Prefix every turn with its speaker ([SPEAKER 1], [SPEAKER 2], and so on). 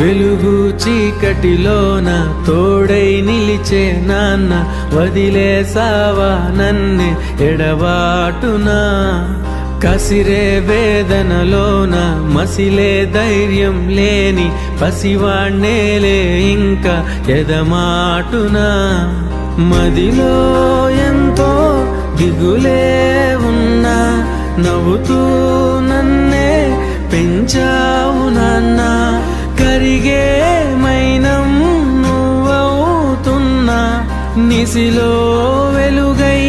[SPEAKER 1] వెలుగు చీకటిలోన తోడై నిలిచే నాన్న, వదిలేసావా నన్నే ఎడబాటునా. కసిరే వేదనలోన మసిలే ధైర్యం లేని పసివాణ్ణేలే ఇంకా ఎదమాటునా. మదిలో ఎంతో దిగులే ఉన్నా, నవ్వుతూ నన్నే పెంచావు నాన్న. కరిగే మైనం నువ్వవుతున్నా, నిసిలో వెలుగై